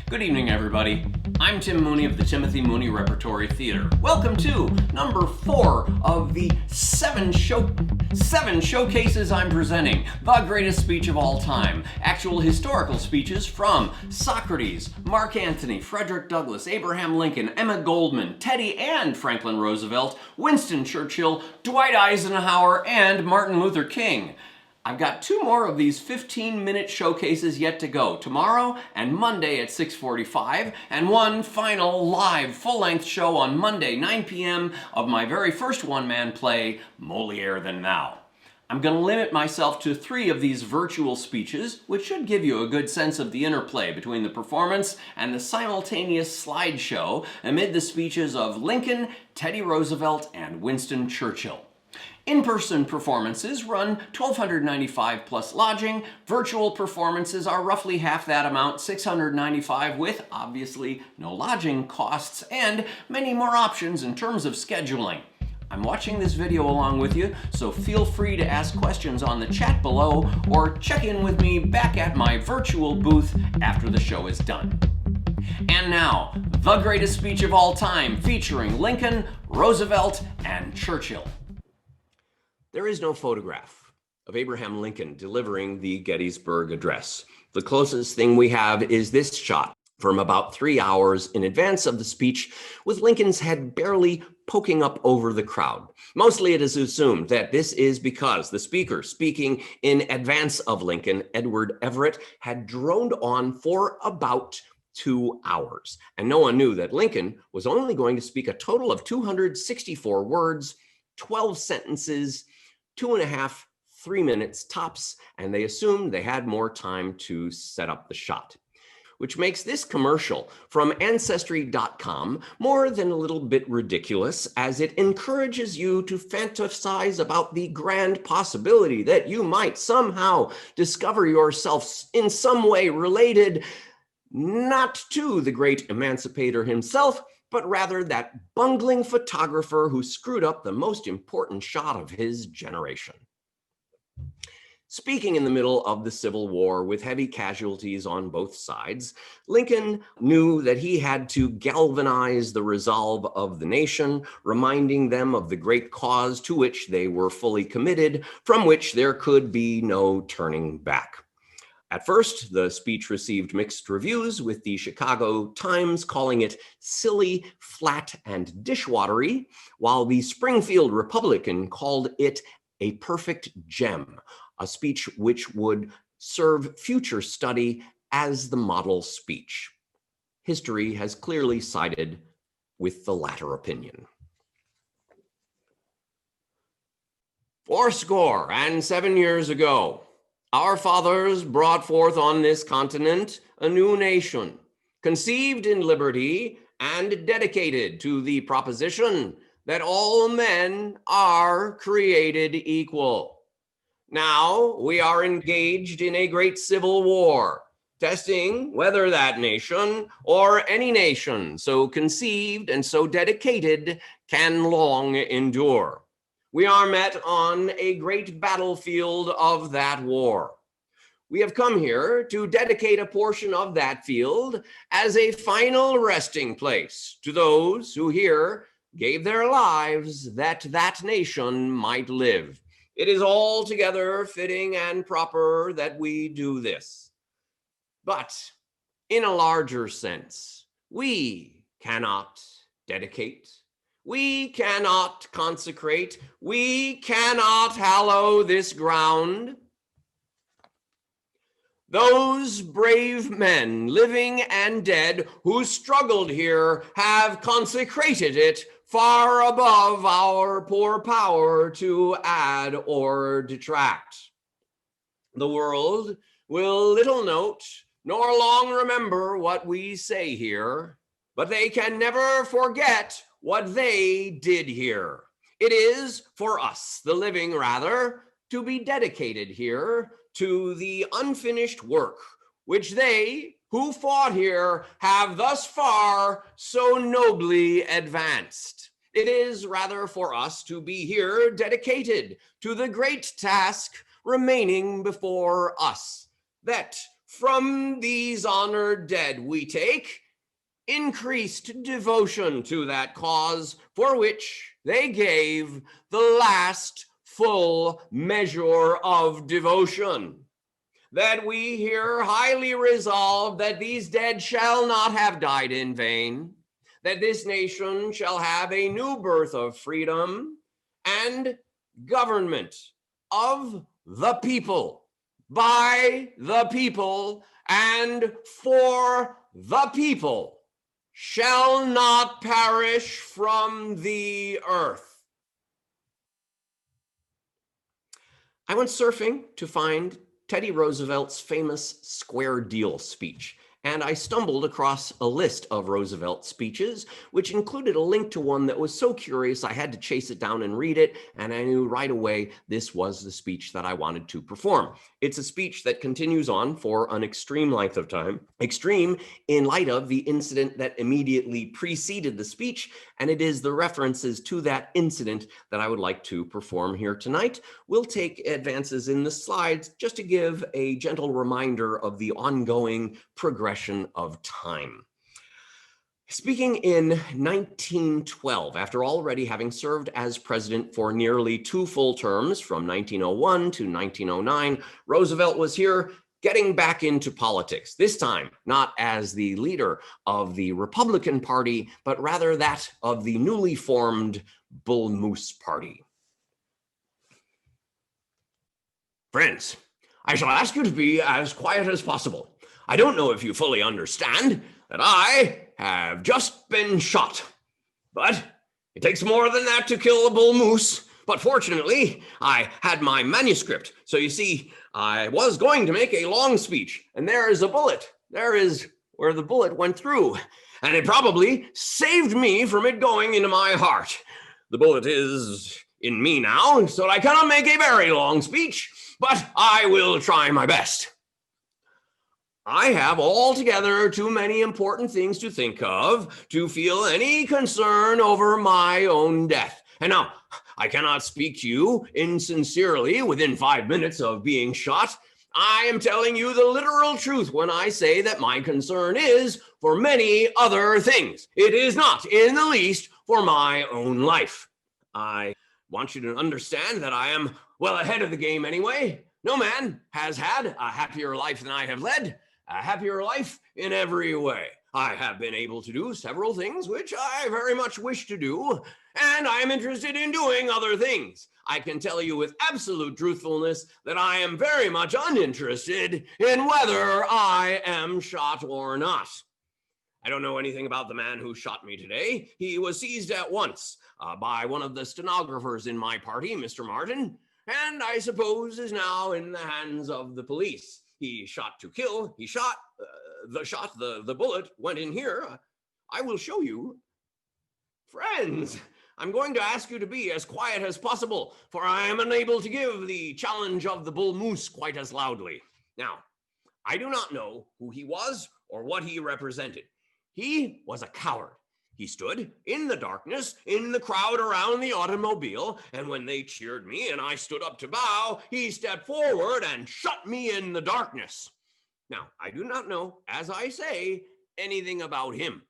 Good evening, everybody. I'm Tim Mooney of the Timothy Mooney Repertory Theater. Welcome to number 4 of the seven showcases I'm presenting. The greatest speech of all time. Actual historical speeches from Socrates, Mark Antony, Frederick Douglass, Abraham Lincoln, Emma Goldman, Teddy and Franklin Roosevelt, Winston Churchill, Dwight Eisenhower, and Martin Luther King. I've got 2 more of these 15-minute showcases yet to go, tomorrow and Monday at 6:45, and one final live full-length show on Monday, 9 p.m. of my very first one-man play, Moliere Than Thou. I'm going to limit myself to 3 of these virtual speeches, which should give you a good sense of the interplay between the performance and the simultaneous slideshow amid the speeches of Lincoln, Teddy Roosevelt, and Winston Churchill. In-person performances run $1,295 plus lodging. Virtual performances are roughly half that amount, $695, with obviously no lodging costs and many more options in terms of scheduling. I'm watching this video along with you, so feel free to ask questions on the chat below or check in with me back at my virtual booth after the show is done. And now, the greatest speech of all time, featuring Lincoln, Roosevelt, and Churchill. There is no photograph of Abraham Lincoln delivering the Gettysburg Address. The closest thing we have is this shot from about 3 hours in advance of the speech, with Lincoln's head barely poking up over the crowd. Mostly it is assumed that this is because the speaker speaking in advance of Lincoln, Edward Everett, had droned on for about 2 hours. And no one knew that Lincoln was only going to speak a total of 264 words, 12 sentences, 2.5, 3 minutes tops, and they assumed they had more time to set up the shot. Which makes this commercial from Ancestry.com more than a little bit ridiculous, as it encourages you to fantasize about the grand possibility that you might somehow discover yourself in some way related, not to the great emancipator himself, but rather that bungling photographer who screwed up the most important shot of his generation. Speaking in the middle of the Civil War with heavy casualties on both sides, Lincoln knew that he had to galvanize the resolve of the nation, reminding them of the great cause to which they were fully committed, from which there could be no turning back. At first, the speech received mixed reviews, with the Chicago Times calling it silly, flat, and dishwatery, while the Springfield Republican called it a perfect gem, a speech which would serve future study as the model speech. History has clearly sided with the latter opinion. 77 years ago, our fathers brought forth on this continent a new nation, conceived in liberty and dedicated to the proposition that all men are created equal. Now we are engaged in a great civil war, testing whether that nation or any nation so conceived and so dedicated can long endure. We are met on a great battlefield of that war. We have come here to dedicate a portion of that field as a final resting place to those who here gave their lives that that nation might live. It is altogether fitting and proper that we do this. But in a larger sense, we cannot dedicate, we cannot consecrate, we cannot hallow this ground. Those brave men, living and dead, who struggled here have consecrated it far above our poor power to add or detract. The world will little note nor long remember what we say here, but they can never forget what they did here. It is for us, the living rather, to be dedicated here to the unfinished work which they who fought here have thus far so nobly advanced. It is rather for us to be here dedicated to the great task remaining before us, that From these honored dead we take increased devotion to that cause for which they gave the last full measure of devotion. That we here highly resolve that these dead shall not have died in vain, that this nation shall have a new birth of freedom and government of the people, by the people, and for the people, shall not perish from the earth. I went surfing to find Teddy Roosevelt's famous square deal speech, and I stumbled across a list of Roosevelt speeches, which included a link to one that was so curious I had to chase it down and read it, and I knew right away this was the speech that I wanted to perform. It's a speech that continues on for an extreme length of time, extreme in light of the incident that immediately preceded the speech, and it is the references to that incident that I would like to perform here tonight. We'll take advances in the slides just to give a gentle reminder of the ongoing progression of time. Speaking in 1912, after already having served as president for nearly 2 full terms from 1901 to 1909, Roosevelt was here getting back into politics, this time not as the leader of the Republican Party, but rather that of the newly formed Bull Moose Party. Friends, I shall ask you to be as quiet as possible. I don't know if you fully understand that I have just been shot, but it takes more than that to kill a bull moose. But fortunately, I had my manuscript. So you see, I was going to make a long speech, and there is a bullet. There is where the bullet went through, and it probably saved me from it going into my heart. The bullet is in me now, so I cannot make a very long speech, but I will try my best. I have altogether too many important things to think of to feel any concern over my own death. And now, I cannot speak to you insincerely within 5 minutes of being shot. I am telling you the literal truth when I say that my concern is for many other things. It is not in the least for my own life. I want you to understand that I am well ahead of the game anyway. No man has had a happier life than I have led. A happier life in every way. I have been able to do several things which I very much wish to do, and I am interested in doing other things. I can tell you with absolute truthfulness that I am very much uninterested in whether I am shot or not. I don't know anything about the man who shot me today. He was seized at once by one of the stenographers in my party, Mr. Martin, and I suppose is now in the hands of the police. He shot to kill. He shot, the bullet went in here. I will show you. Friends, I'm going to ask you to be as quiet as possible, for I am unable to give the challenge of the bull moose quite as loudly. Now, I do not know who he was or what he represented. He was a coward. He stood in the darkness, in the crowd around the automobile, and when they cheered me and I stood up to bow, he stepped forward and shot me in the darkness. Now, I do not know, as I say, anything about him,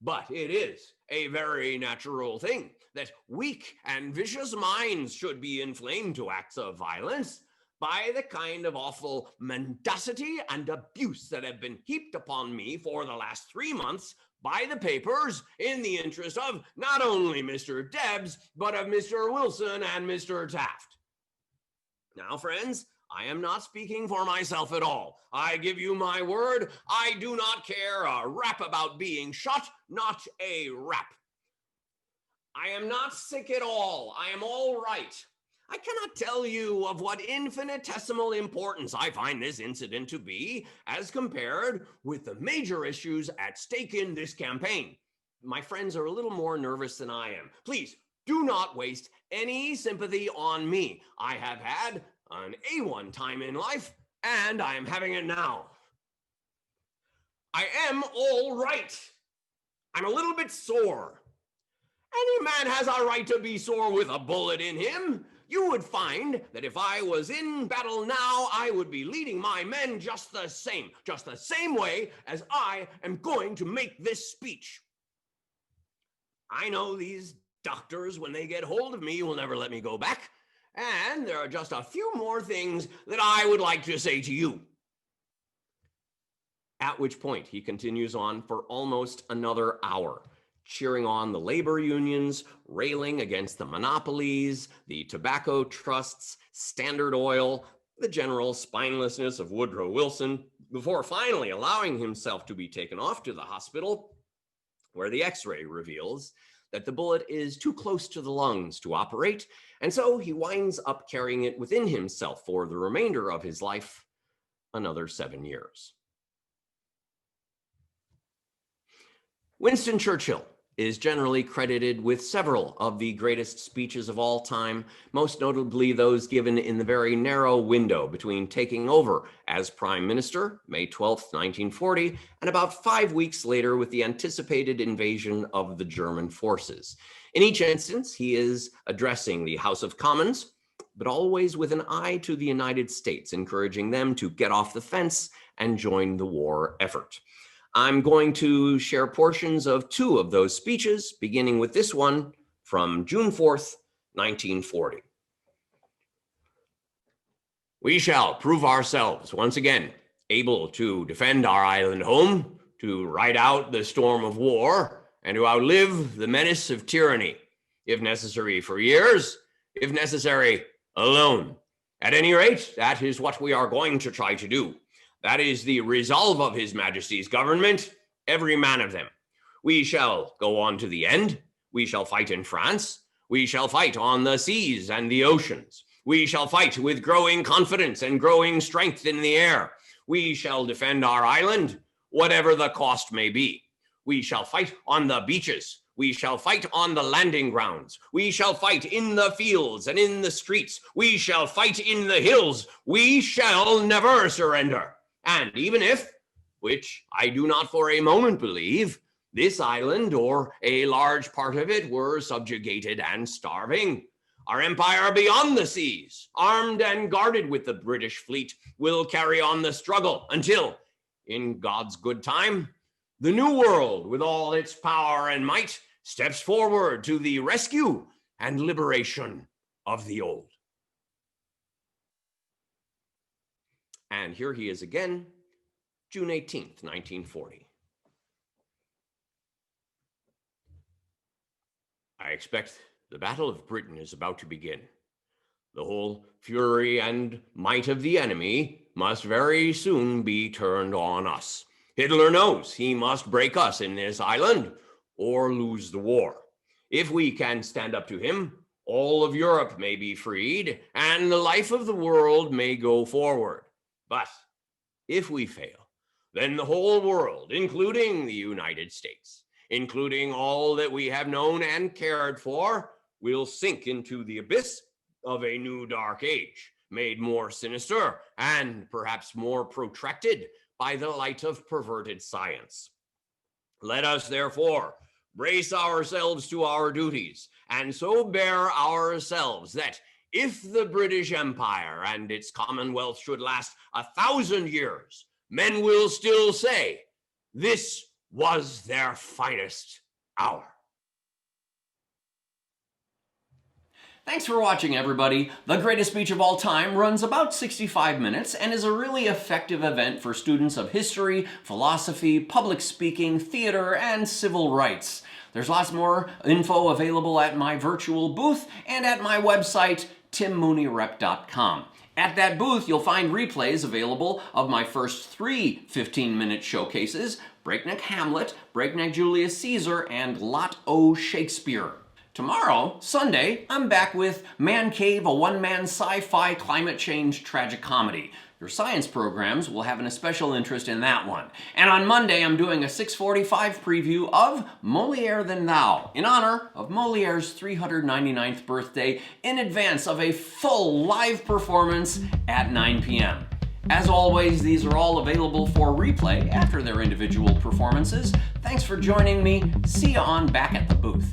but it is a very natural thing that weak and vicious minds should be inflamed to acts of violence by the kind of awful mendacity and abuse that have been heaped upon me for the last 3 months by the papers in the interest of not only Mr. Debs, but of Mr. Wilson and Mr. Taft. Now, friends, I am not speaking for myself at all. I give you my word, I do not care a rap about being shot, not a rap. I am not sick at all. I am all right. I cannot tell you of what infinitesimal importance I find this incident to be as compared with the major issues at stake in this campaign. My friends are a little more nervous than I am. Please do not waste any sympathy on me. I have had an A1 time in life, and I am having it now. I am all right. I'm a little bit sore. Any man has a right to be sore with a bullet in him. you would find that if I was in battle now, I would be leading my men just the same way as I am going to make this speech. I know these doctors, when they get hold of me, will never let me go back. And there are just a few more things that I would like to say to you. At which point he continues on for almost another hour, cheering on the labor unions, railing against the monopolies, the tobacco trusts, Standard Oil, the general spinelessness of Woodrow Wilson, before finally allowing himself to be taken off to the hospital, where the X-ray reveals that the bullet is too close to the lungs to operate, and so he winds up carrying it within himself for the remainder of his life, another 7 years. Winston Churchill is generally credited with several of the greatest speeches of all time, most notably those given in the very narrow window between taking over as Prime Minister, May 12, 1940, and about 5 weeks later with the anticipated invasion of the German forces. In each instance, he is addressing the House of Commons, but always with an eye to the United States, encouraging them to get off the fence and join the war effort. I'm going to share portions of 2 of those speeches, beginning with this one from June 4th, 1940. We shall prove ourselves once again able to defend our island home, to ride out the storm of war, and to outlive the menace of tyranny, if necessary for years, if necessary alone. At any rate, that is what we are going to try to do. That is the resolve of His Majesty's government, every man of them. We shall go on to the end. We shall fight in France. We shall fight on the seas and the oceans. We shall fight with growing confidence and growing strength in the air. We shall defend our island, whatever the cost may be. We shall fight on the beaches. We shall fight on the landing grounds. We shall fight in the fields and in the streets. We shall fight in the hills. We shall never surrender. And even if, which I do not for a moment believe, this island or a large part of it were subjugated and starving, our empire beyond the seas, armed and guarded with the British fleet, will carry on the struggle until, in God's good time, the new world with all its power and might steps forward to the rescue and liberation of the old. And here he is again, June 18th, 1940. I expect the Battle of Britain is about to begin. The whole fury and might of the enemy must very soon be turned on us. Hitler knows he must break us in this island or lose the war. If we can stand up to him, all of Europe may be freed and the life of the world may go forward. But if we fail, then the whole world, including the United States, including all that we have known and cared for, will sink into the abyss of a new dark age, made more sinister and perhaps more protracted by the light of perverted science. Let us therefore brace ourselves to our duties and so bear ourselves that if the British Empire and its Commonwealth should last 1,000 years, men will still say, this was their finest hour. Thanks for watching, everybody. The Greatest Speech of All Time runs about 65 minutes and is a really effective event for students of history, philosophy, public speaking, theater, and civil rights. There's lots more info available at my virtual booth and at my website, timmooney.com. At that booth, you'll find replays available of my first 3 15-minute showcases, Breakneck Hamlet, Breakneck Julius Caesar, and Lot O. Shakespeare. Tomorrow, Sunday, I'm back with Man Cave, a one-man sci-fi climate change tragicomedy. Your science programs will have an especial interest in that one. And on Monday, I'm doing a 6:45 preview of Molière Than Thou, in honor of Molière's 399th birthday, in advance of a full live performance at 9 p.m. As always, these are all available for replay after their individual performances. Thanks for joining me. See you on back at the booth.